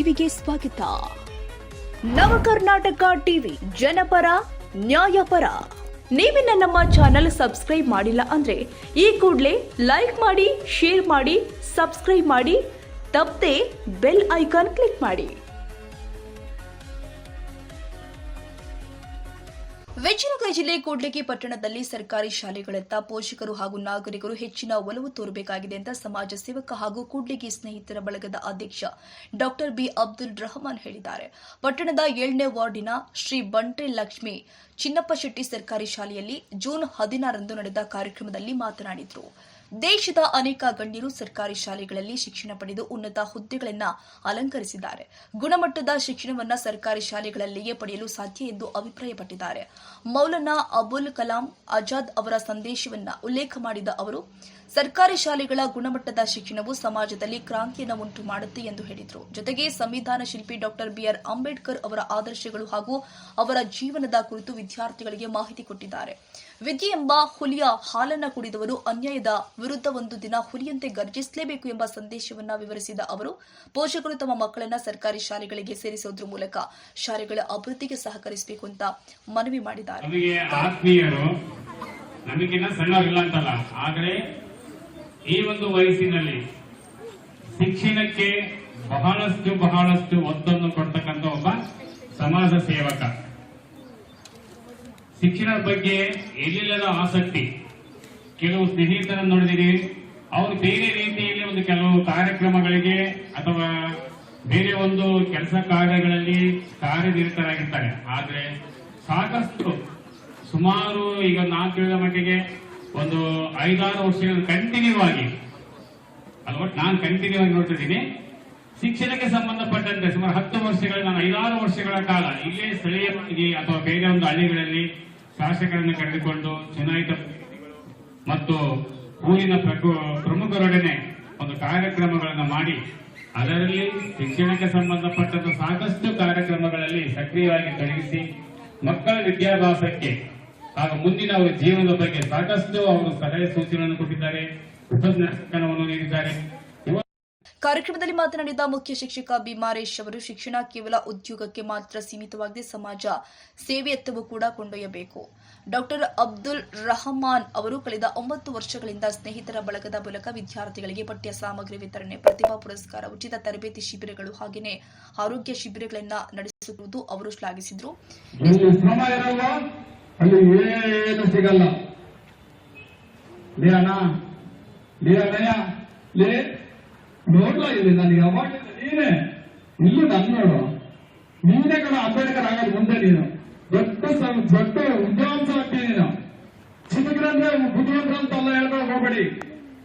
ಟಿವಿಗೆ ಸ್ವಾಗತ. ನವ ಕರ್ನಾಟಕ ಟಿವಿ, ಜನಪರ ನ್ಯಾಯಪರ. ನೀವಿನ್ನ ನಮ್ಮ ಚಾನೆಲ್ ಸಬ್ಸ್ಕ್ರೈಬ್ ಮಾಡಿಲ್ಲ ಅಂದ್ರೆ ಈ ಕೂಡಲೇ ಲೈಕ್ ಮಾಡಿ, ಶೇರ್ ಮಾಡಿ, ಸಬ್ಸ್ಕ್ರೈಬ್ ಮಾಡಿ, ತಪ್ಪದೆ ಬೆಲ್ ಐಕಾನ್ ಕ್ಲಿಕ್ ಮಾಡಿ. ವಿಜಯನಗರ ಜಿಲ್ಲೆ ಕೂಡ್ಲಿಗಿ ಪಟ್ಟಣದಲ್ಲಿ ಸರ್ಕಾರಿ ಶಾಲೆಗಳತ್ತ ಪೋಷಕರು ಹಾಗೂ ನಾಗರಿಕರು ಹೆಚ್ಚಿನ ಒಲವು ತೋರಬೇಕಾಗಿದೆ ಅಂತ ಸಮಾಜ ಸೇವಕ ಹಾಗೂ ಕೂಡ್ಲಿಗಿ ಸ್ನೇಹಿತರ ಬಳಗದ ಅಧ್ಯಕ್ಷ ಡಾ ಬಿ ಅಬ್ದುಲ್ ರಹಮಾನ್ ಹೇಳಿದ್ದಾರೆ. ಪಟ್ಟಣದ 7ನೇ ವಾರ್ಡಿನ ಶ್ರೀ ಬಂಟ್ರೆ ಲಕ್ಷ್ಮಿ ಚಿನ್ನಪ್ಪ ಶೆಟ್ಟಿ ಸರ್ಕಾರಿ ಶಾಲೆಯಲ್ಲಿ ಜೂನ್ 16ರಂದು ನಡೆದ ಕಾರ್ಯಕ್ರಮದಲ್ಲಿ ಮಾತನಾಡಿದರು. ದೇಶದ ಅನೇಕ ಗಣ್ಯರು ಸರ್ಕಾರಿ ಶಾಲೆಗಳಲ್ಲಿ ಶಿಕ್ಷಣ ಪಡೆದು ಉನ್ನತ ಹುದ್ದೆಗಳನ್ನು ಅಲಂಕರಿಸಿದ್ದಾರೆ. ಗುಣಮಟ್ಟದ ಶಿಕ್ಷಣವನ್ನು ಸರ್ಕಾರಿ ಶಾಲೆಗಳಲ್ಲಿಯೇ ಪಡೆಯಲು ಸಾಧ್ಯ ಎಂದು ಅಭಿಪ್ರಾಯಪಟ್ಟಿದ್ದಾರೆ. ಮೌಲಾನಾ ಅಬುಲ್ ಕಲಾಂ ಆಜಾದ್ ಅವರ ಸಂದೇಶವನ್ನು ಉಲ್ಲೇಖ ಮಾಡಿದ ಅವರು, ಸರ್ಕಾರಿ ಶಾಲೆಗಳ ಗುಣಮಟ್ಟದ ಶಿಕ್ಷಣವು ಸಮಾಜದಲ್ಲಿ ಕ್ರಾಂತಿಯನ್ನು ಉಂಟು ಮಾಡುತ್ತೆ ಎಂದು ಹೇಳಿದರು. ಜೊತೆಗೆ ಸಂವಿಧಾನ ಶಿಲ್ಪಿ ಡಾ ಬಿಆರ್ ಅಂಬೇಡ್ಕರ್ ಅವರ ಆದರ್ಶಗಳು ಹಾಗೂ ಅವರ ಜೀವನದ ಕುರಿತು ವಿದ್ಯಾರ್ಥಿಗಳಿಗೆ ಮಾಹಿತಿ ಕೊಟ್ಟಿದ್ದಾರೆ. ವಿದ್ಯೆ ಎಂಬ ಹುಲಿಯ ಹಾಲನ್ನು ಕುಡಿದವರು ಅನ್ಯಾಯದ ವಿರುದ್ಧ ಒಂದು ದಿನ ಹುಲಿಯಂತೆ ಗರ್ಜಿಸಲೇಬೇಕು ಎಂಬ ಸಂದೇಶವನ್ನು ವಿವರಿಸಿದ ಅವರು, ಪೋಷಕರು ತಮ್ಮ ಮಕ್ಕಳನ್ನ ಸರ್ಕಾರಿ ಶಾಲೆಗಳಿಗೆ ಸೇರಿಸುವುದರ ಮೂಲಕ ಶಾಲೆಗಳ ಅಭಿವೃದ್ಧಿಗೆ ಸಹಕರಿಸಬೇಕು ಅಂತ ಮನವಿ ಮಾಡಿದ್ದಾರೆ. ಈ ಒಂದು ವಯಸ್ಸಿನಲ್ಲಿ ಶಿಕ್ಷಣಕ್ಕೆ ಬಹಳಷ್ಟು ಒತ್ತನ್ನು ಕೊಡ್ತಕ್ಕಂಥ ಒಬ್ಬ ಸಮಾಜ ಸೇವಕ. ಶಿಕ್ಷಣದ ಬಗ್ಗೆ ಎಲ್ಲಿಲ್ಲದ ಆಸಕ್ತಿ. ಕೆಲವು ಸ್ನೇಹಿತರನ್ನು ನೋಡಿದಿರಿ, ಅವರು ಬೇರೆ ರೀತಿಯಲ್ಲಿ ಒಂದು ಕೆಲವು ಕಾರ್ಯಕ್ರಮಗಳಿಗೆ ಅಥವಾ ಬೇರೆ ಒಂದು ಕೆಲಸ ಕಾರ್ಯಗಳಲ್ಲಿ ಕಾರ್ಯನಿರತರಾಗಿರ್ತಾರೆ. ಆದ್ರೆ ಸಾಕಷ್ಟು ಸುಮಾರು ಈಗ ನಾನು ತಿಳಿದ ಮಟ್ಟಿಗೆ ಒಂದು 5-6 ವರ್ಷಗಳ ಕಂಟಿನ್ಯೂ ಆಗಿ ನಾನು ಕಂಟಿನ್ಯೂ ಆಗಿ ನೋಡ್ತಿದ್ದೀನಿ. ಶಿಕ್ಷಣಕ್ಕೆ ಸಂಬಂಧಪಟ್ಟಂತೆ ಸುಮಾರು 10 ವರ್ಷಗಳ, ನಾನು 5-6 ವರ್ಷಗಳ ಕಾಲ ಇಲ್ಲೇ ಸ್ಥಳೀಯವಾಗಿ ಅಥವಾ ಬೇರೆ ಒಂದು ಹಳ್ಳಿಗಳಲ್ಲಿ ಶಾಸಕರನ್ನು ಕರೆದುಕೊಂಡು ಚುನಾಯಿತ ಮತ್ತು ಊರಿನ ಪ್ರಮುಖರೊಡನೆ ಒಂದು ಕಾರ್ಯಕ್ರಮಗಳನ್ನು ಮಾಡಿ ಅದರಲ್ಲಿ ಶಿಕ್ಷಣಕ್ಕೆ ಸಂಬಂಧಪಟ್ಟಂತ ಸಾಕಷ್ಟು ಕಾರ್ಯಕ್ರಮಗಳಲ್ಲಿ ಸಕ್ರಿಯವಾಗಿ ತೊಡಗಿಸಿ ಮಕ್ಕಳ ವಿದ್ಯಾಭ್ಯಾಸಕ್ಕೆ ಹಾಗೂ ಮುಂದಿನ ಅವರ ಜೀವನದ ಬಗ್ಗೆ ಸಾಕಷ್ಟು ಅವರು ಸಲಹೆ ಸೂಚನೆಗಳನ್ನು ಕೊಟ್ಟಿದ್ದಾರೆ, ಉಪನ್ಯಾಸವನ್ನು ನೀಡಿದ್ದಾರೆ. ಕಾರ್ಯಕ್ರಮದಲ್ಲಿ ಮಾತನಾಡಿದ ಮುಖ್ಯ ಶಿಕ್ಷಕ ಬಿಮಾರೇಶ್ ಅವರು, ಶಿಕ್ಷಣ ಕೇವಲ ಉದ್ಯೋಗಕ್ಕೆ ಮಾತ್ರ ಸೀಮಿತವಾಗದೆ ಸಮಾಜ ಸೇವೆಯತ್ತವೂ ಕೂಡ ಕೊಂಡೊಯ್ಯಬೇಕು. ಡಾ ಅಬ್ದುಲ್ ರಹಮಾನ್ ಅವರು ಕಳೆದ 9 ವರ್ಷಗಳಿಂದ ಸ್ನೇಹಿತರ ಬಳಗದ ಮೂಲಕ ವಿದ್ಯಾರ್ಥಿಗಳಿಗೆ ಪಠ್ಯ ಸಾಮಗ್ರಿ ವಿತರಣೆ, ಪ್ರತಿಭಾ ಪುರಸ್ಕಾರ, ಉಚಿತ ತರಬೇತಿ ಶಿಬಿರಗಳು ಹಾಗೆಯೇ ಆರೋಗ್ಯ ಶಿಬಿರಗಳನ್ನು ನಡೆಸುತ್ತಿರುವುದು ಅವರು ಶ್ಲಾಘಿಸಿದರು. ಅಲ್ಲಿ ಏನು ಸಿಗಲ್ಲ. ನೋಡ್ಲಾ ಇಲ್ಲಿ ನನಗೆ ಅವಾರ್ಡ್ ನೀನೇ ಇಲ್ಲಿ ನನ್ನ ನೋಡು, ನೀನೇ ಕಣ ಅಂಬೇಡ್ಕರ್ ಆಗೋದು ಮುಂದೆ. ನೀನು ದೊಡ್ಡ ವಿದ್ವಾಂಸ ಆಗ್ತೀನಿ. ನೀನು ಚಿತ್ರಗ್ರಂದ್ರೆ ಬುದ್ಧಿವಂತರ ಅಂತೆಲ್ಲ ಹೇಳ್ಕೊಂಡು ಹೋಗ್ಬೇಡಿ.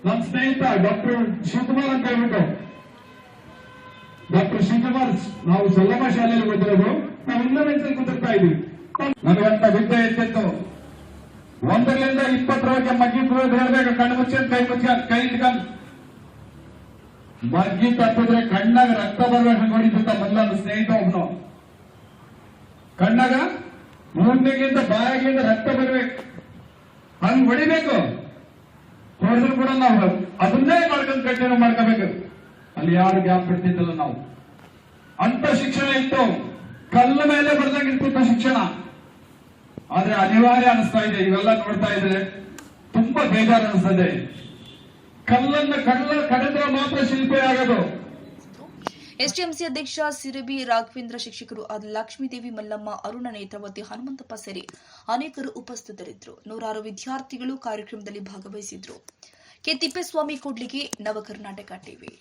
ನನ್ನ ಸ್ನೇಹಿತ ಡಾಕ್ಟರ್ ಶಿವಕುಮಾರ್ ಅಂತ ಹೇಳ್ಬಿಟ್ಟು, ಡಾಕ್ಟರ್ ಶಿವಕುಮಾರ್ ನಾವು ಸಲ್ಲಮ ಶಾಲೆಯಲ್ಲಿ ಓದಿರೋದು, ನಾವು ಇನ್ನೊಂದು ಕೂತಿರ್ತಾ ಇದೀವಿ. ನನಗಂತ ವಿದ್ಯೆ ಇರ್ತಿತ್ತು. 1ರಿಂದ 20ರವರೆಗೆ ಮಗ್ಗಿ ಹೇಳ್ಬೇಕು, ಕಣ್ಣು ಮುಚ್ಚ ಕೈ ಇಟ್ಕೊಂಡು ಮಗ್ಗಿ ತಪ್ಪಿದ್ರೆ ಕಣ್ಣಾಗ ರಕ್ತ ಬರ್ಬೇಕು ನೋಡಿದ್ದ ಮೊದಲ ಸ್ನೇಹಿತ ಒಬ್ನು. ಕಣ್ಣಾಗ ಮೂರ್ನೆಗಿಂತ ಬಾಯಾಗಿಂದ ರಕ್ತ ಬರ್ಬೇಕು, ಹಂಗ್ ಹೊಡಿಬೇಕು. ಹೊಡೆದ್ರು ಕೂಡ ನಾವು ಅದನ್ನೇ ಮಾಡ್ಕೊಂಡು ಕಂಟಿನ್ಯೂ ಮಾಡ್ಕೋಬೇಕು. ಅಲ್ಲಿ ಯಾರು ಗ್ಯಾಪ್ ಬಿಡ್ತಿದ್ದಲ್ಲ ನಾವು. ಅಂತ ಶಿಕ್ಷಣ ಇತ್ತು, ಕಲ್ಲ ಮೇಲೆ ಬರ್ದಂಗಿರ್ತಿತ್ತು ಶಿಕ್ಷಣ. ಆದ್ರೆ ಅನಿವಾರ್ಯ ಅನಿಸ್ತಾ ಇದೆ, ಇವೆಲ್ಲ ನೋಡ್ತಾ ಇದ್ರೆ ತುಂಬಾ ಬೇಜಾರು ಅನಿಸ್ತದೆ. ಕಲ್ಲನ್ನು ಕಡಿದ್ರೆ ಮಾತ್ರ ಶಿಲ್ಪಿ ಆಗೋದು. ಎಸ್ಡಿಎಂಸಿ ಅಧ್ಯಕ್ಷ ಸಿರಬಿ ರಾಘವೇಂದ್ರ, ಶಿಕ್ಷಕರು ಆದ ಲಕ್ಷ್ಮೀದೇವಿ, ಮಲ್ಲಮ್ಮ, ಅರುಣ ನೇತ್ರಾವತಿ, ಹನುಮಂತಪ್ಪ ಸೇರಿ ಅನೇಕರು ಉಪಸ್ಥಿತರಿದ್ದರು. 100 ವಿದ್ಯಾರ್ಥಿಗಳು ಕಾರ್ಯಕ್ರಮದಲ್ಲಿ ಭಾಗವಹಿಸಿದ್ರು. ಕೆ ತಿಪ್ಪೇಸ್ವಾಮಿ, ಕೂಡ್ಲಿಗಿ, ನವ ಕರ್ನಾಟಕ ಟಿವಿ.